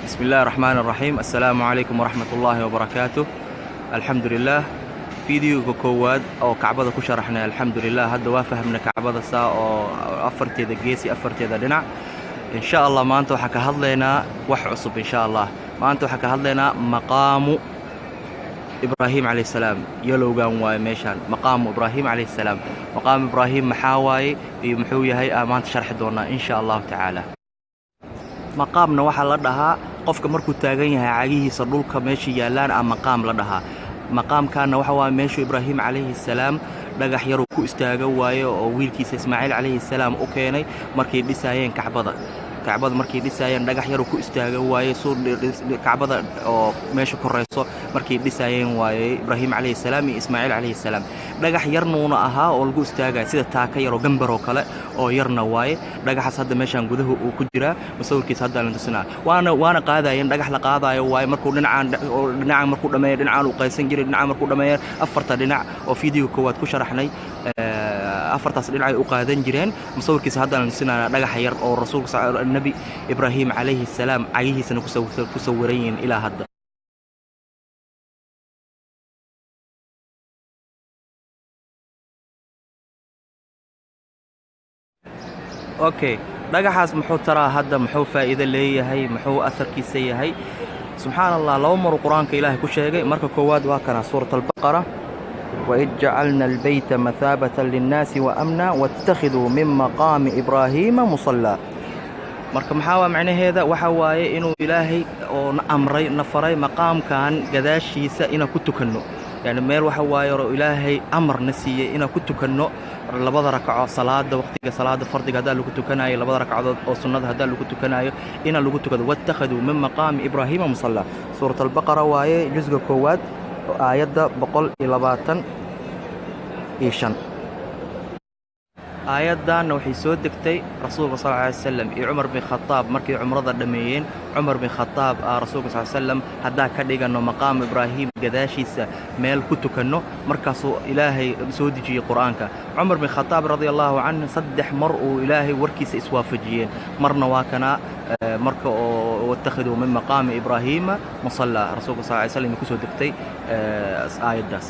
بسم الله الرحمن الرحيم. السلام عليكم ورحمة الله وبركاته. الحمد لله. فيديو كواد أو كعبة كشرحنا الحمد لله. هذا وافهمنا كعبة سا أو أفرتي ذا جيسي أفرتي ذا دنا إن شاء الله. ما أنتوا حكى هذلنا وحصب إن شاء الله. ما أنتوا حكى هذلنا مقام إبراهيم عليه السلام. يلو جان واي ميشان مقام إبراهيم عليه السلام. مقام إبراهيم محاواي محوية هي أمان شرح دونا إن شاء الله تعالى. مقامنا waxa la dhahaa qofka markuu taagan yahay cagihiisa dhulka meesha yaalaan ama maqaam la dhahaa. maqaamkaana waxa waa meesha Ibraahim alayhi salaam dhagax yar ku istaaga waayo oo wiilkiisa Ismaaciil alayhi salaam u keenay markay dhisayeen Kacbada. Kacbada markay dhisayeen dhagax yar ku istaaga waayo soo Kacbada oo meesha koreyso markay dhisayeen waayo Ibraahim alayhi salaam iyo Ismaaciil alayhi salaam. dhagax yarnuuna ahaa oo lagu istaagay sida taaka yar oo gambar oo kale oo yarna waaye. dhagaxaas hadda meeshan gudaha uu ku jira masawirkiisa hadda la tusnaa waana qaadayeen dhagax la qaadayo waaye markuu dhinacan markuu dhameeyo dhinacaan uu qaysan jiray dhinacaan markuu dhameeyo afarta dhinac oo fiidiyoo koowaad ku sharaxnay afartaas dhinac ay u qaadan jireen. masawirkiisa hadda la tusnaa dhagax yar oo rasuulka nabi Ibraahim alayhi salaam cagihiisana ku sawiran ilaa hadda. اوكي dhagaxaas muxuu taraa hadda muxuu faa'iido leeyahay muxuu afarkiisa yahay subhanallah loo mar quraanka ilaahay ku sheegay marka koowaad waa kana suuratul baqara wa ij'alna al-bayta mathabatan lin-nasi wa amna wattakhidhu min maqami ibrahima musalla. marka maxaa waa macnaheeda waxa waaye inuu ilaahay oo amray nafaray maqaamkan gadaashiisa ina ku tukanno يعني meel waxa waaye oo ilaahay amarna siiyay ina ku tukanno labada rakaco salaada waqtiga salaada fardiga hada lagu tukanayo labada rakacadood oo sunnada hada lagu tukanayo ina lagu tukado wattakhadhu min maqami ibrahima musalla. suuratul baqara waaye juzga koowaad aayada 125 آياتنا وحي سودكتي رسول الله صلى الله عليه وسلم عمر بن الخطاب مركي عمرضة دميين عمر بن الخطاب رسول الله صلى الله عليه وسلم هدا كدغ انه مقام ابراهيم قداشيسا ميل كتكنو مركاسو الهي سودجي قرانك. عمر بن الخطاب رضي الله عنه صدح مرء الهي وركيس اسوافجيين مرنا واكنا مركو واتخذوا من مقام ابراهيم مصلى. رسول الله صلى الله عليه وسلم كسودكتي آيات داس.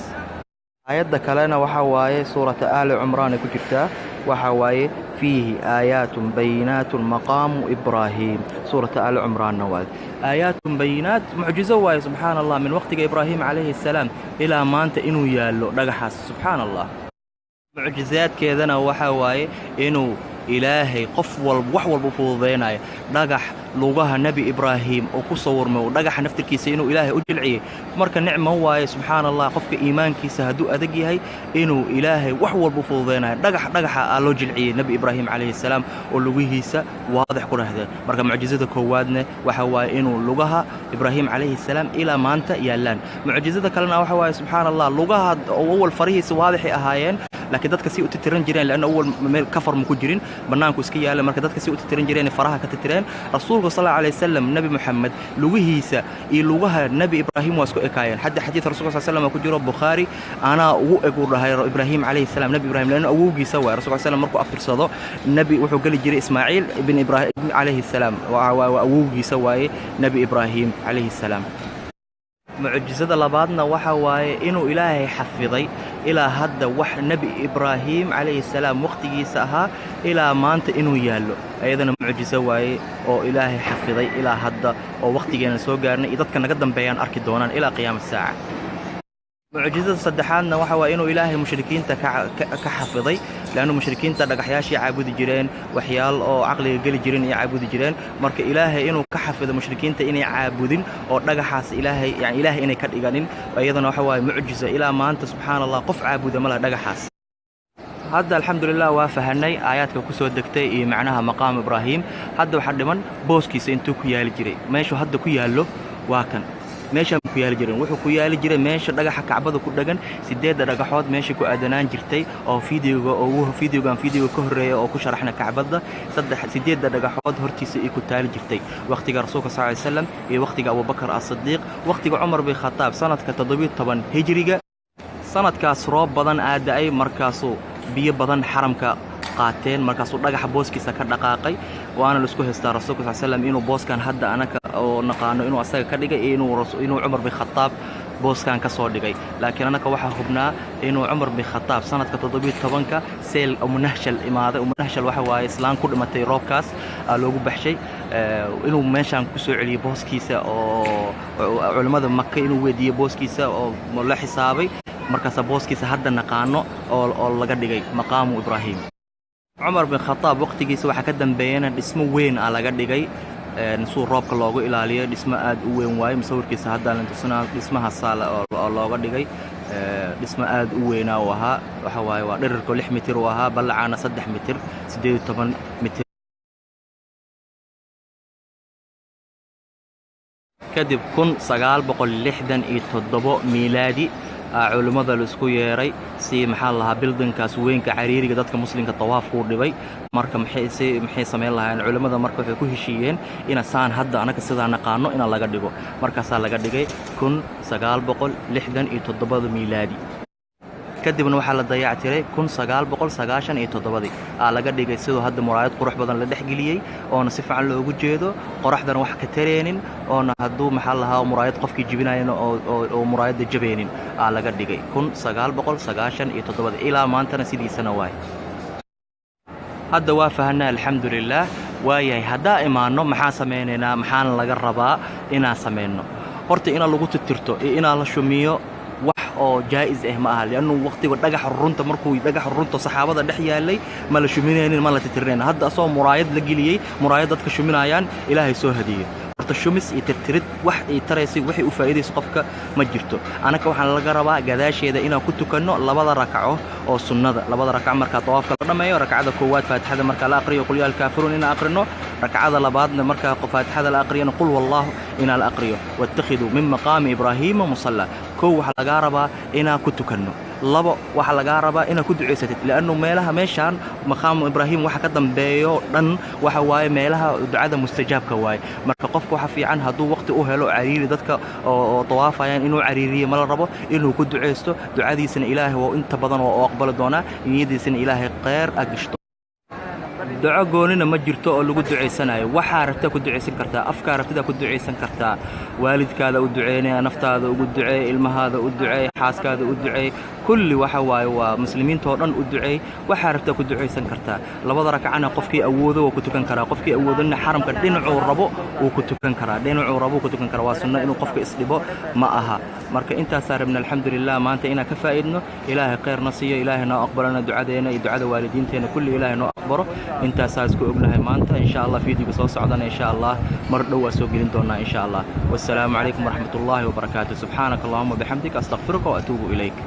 آيات كلنا وحواي سورة آل عمران كجرتا وحواي فيه آيات بينات مقام إبراهيم. سورة آل عمران نواد آيات بينات معجزة واي سبحان الله من وقت إبراهيم عليه السلام إلى ما أنت إنو يالو دقحاس سبحان الله. معجزات كذا وحواي إنو إلهي قفول وحول بفوضيناي دقح لوجها نبي إبراهيم أو كصور مو دقح نفتر كيس إنه إلهي أجلعيه مركا نعمة هو سبحان الله قفك إيمان كيس هدو أدقي هاي إنه إلهي وحول بفوضيناي دقح ألوجلعيه نبي إبراهيم عليه السلام ولوجه سا واضح كره هذا مركا معجزة كوادنا وحوا إنه لوجها إبراهيم عليه السلام إلى ما أنت يالان. معجزة كلنا وحوا سبحان الله لوجها أول فريق واضح أهاين لكن dadka si u titiran jireen laana awal meel kafar ma ku jirin banaanku iska yaala marka dadka si u titiran jireen faraha ka titireen rasuulka sallallahu alayhi wasallam nabi muhammad lugihiisa iyo lugaha nabi ibraahim waa isku ekaayeen hadda xadiis rasuulka sallallahu alayhi wasallam ku jiro bukhari ana ugu egu dhahay ibraahim alayhi salam nabi ibraahim laana awowgiisa waa rasuulka sallallahu alayhi wasallam markuu aftirsado nabi wuxuu gali jiray ismaaciil ibn ibraahim alayhi salam waa awowgiisa waaye nabi ibraahim alayhi salam. معجزة لبعضنا وحواي إنه إلهي حفظي إلى هذا وح نبي إبراهيم عليه السلام وقت جيسها إلى ما أنت إنه يالو أيضا معجزة واي أو إلهي حفظي إلى هذا أو وقت جينا سوقرنا إذا كان قدم بيان أركضونا إلى قيام الساعة. معجزة صدحنا وحوا إنه إلهي مشركين كحفظي لأنه مشركين تدقحياشي عابد جيرين وحيال أو عقل قل جيرين يعبد جيرين مرك إلهي إنه كحفظ مشركين تإني عابدين أو دقحاس إلهي يعني إلهي إني كدقانين وأيضا وحوا معجزة إلى ما أنت سبحان الله قف عابد ملا دقحاس. هذا الحمد لله وافهني آياتك كسو دكتي معناها مقام إبراهيم هذا وحد من بوسكيس انتو كيال جري ماشو هذا كيالو واكن meesha ku yaali jireen wuxuu ku yaali jiray meesha dhagaxa Kacbada ku dhagan 8 dhagaxood meesha ku aadanaan jirtay oo fiidiyogan ka horeeyay oo ku sharaxna Kacbada 8 dhagaxood hortiisa ay ku taali jirtay waqtiga rasuulka sallallahu alayhi wasallam iyo waqtiga Abu Bakr as-Siddiq waqtiga Umar bin Khattab sanadka 17 hijriga sanadkaas roob badan aaday markaasoo biyo badan xaramka qaateen markaasuu dhagaxa booskiisa ka dhaqaaqay waana la isku haystaa rasuulka sallallahu alayhi wasallam inuu booskan hadda anaka oo naqaano inuu asaga ka dhigay inuu Umar bin Khattab booskan ka soo dhigay laakiin anaka waxa hubnaa inuu Umar bin Khattab sanadka 17ka seel Umunahshal imaaday Umunahshal waxa waaye islaan ku dhimatay roobkaas loogu baxshay inuu meeshan ku soo celiyay booskiisa oo culimada Makka inuu weydiiyay booskiisa oo la xisaabay markaas booskiisa hadda naqaano oo laga dhigay maqaamu Ibrahim Umar bin Khattab waqtigiisa waxa ka dambeeyana dhismo weyn laga dhigay suu roobka loogu ilaaliyo dhismo aad u weyn waaye musawirkiisa hadda la tusnaa dhismaha saala oo looga dhigay dhismo aad u weyn oo ahaa waxa waaye waa dhererka 6 mitir oo ahaa ballacana 3 mitir 18 mitir kadib 1967 miilaadi culimada la isku yeeray si maxaa lahaa buildingkaas weynka cariiriga dadka muslimka tawaafku dhibay marka maxay sameyn lahayn culimada marka waxay ku heshiiyeen in saan hadda anaka sida naqaano in laga dhigo markaas laga dhigay 1967 miilaadi kadibna waxa la dayactiray 1997 laga dhigay sidoo hadda muraayad qurux badan la dhaxgeliyay oo si fiican loogu jeedo qoraxdan wax ka tareenin oo haduu maxaa lahaa muraayad qofkii jibinayna oo muraayada jabeenin laga dhigay 1997 ilaa maantana sidiisana waay hadda waa fahanaa alxamdulillah waayahay hadda imaano maxaa sameeynaa maxaan laga rabaa inaan sameeyno horta in lagu tirtirto in la shumiyo oo jaa'iz ma aha lianu waqtiga dhagax runta markuu dhagax runta saxaabada dhex yaalay ma la shuminaynin ma la tirtireen hadda soo muraayad la geliyay muraayad dadka shuminayaan ilaahay soo hadiyay horta shumis iyo tirtirid wax ay tareysay wixii u faa'iideyso qofka ma jirto anaka waxaan laga rabaa gadaasheeda inaan ku tukano labada rakaco oo sunnada labada rakac marka tawaafka la dhameeyo rakacada koowaad faatixada marka la aqriyo qul yaa kaafiruun in aqrino rakacada labaadna marka faatixada la aqriyana qul wallahu in la aqriyo wattakhidhu min maqaami ibrahim musalla koo waxa laga rabaa inaan ku tukano labo waxa laga rabaa inaan ku duceysatid laanu meelaha meeshan maqaam ibrahim waxa ka dambeeyo dhan waxa waaye meelaha ducada mustajaabka waaye marka qofku waxa fiican haduu waqti u helo cariiri dadka oo tawaafayaan inuu cariiriyo ma la rabo inuu ku duceysto ducadiisana ilaahay waa inta badan oo aqbal doona niyadiisana ilaahay khayr agishto duco goonina ma jirto oo lagu duceysanayo waxa rabta ku duceysan kartaa afka rabtida ku duceysan kartaa waalidkaada u duceynaa naftaada ugu duceey ilmahaada u duceey xaaskaada u duceey kulli waxa waaye waa muslimiinta oo dhan u duceey waxa rabta ku duceysan kartaa labada rakacana qofkii awoodo oo ku tukan karaa qofkii awoodana xaramka dhinacuu rabo uu ku tukan karaa dhinacuu rabo ku tukan karaa waa sunno inuu qofka isdhibo ma aha marka intaas rabna alxamdulillah maanta ina ka faa'iidno ilaahay khayrna siiyo ilaahay noo aqbalana ducadeena iyo ducada waalidiinteena kulli ilaahay noo aqbaro intaas isku ognahay maanta insha Allah fiidiga soo socdana insha Allah mar dhow soo gelin doona insha Allah wassalaamu alaykum warahmatullahi wabarakatuh subhanakallahumma bihamdika astaghfiruka wa atuubu ilayk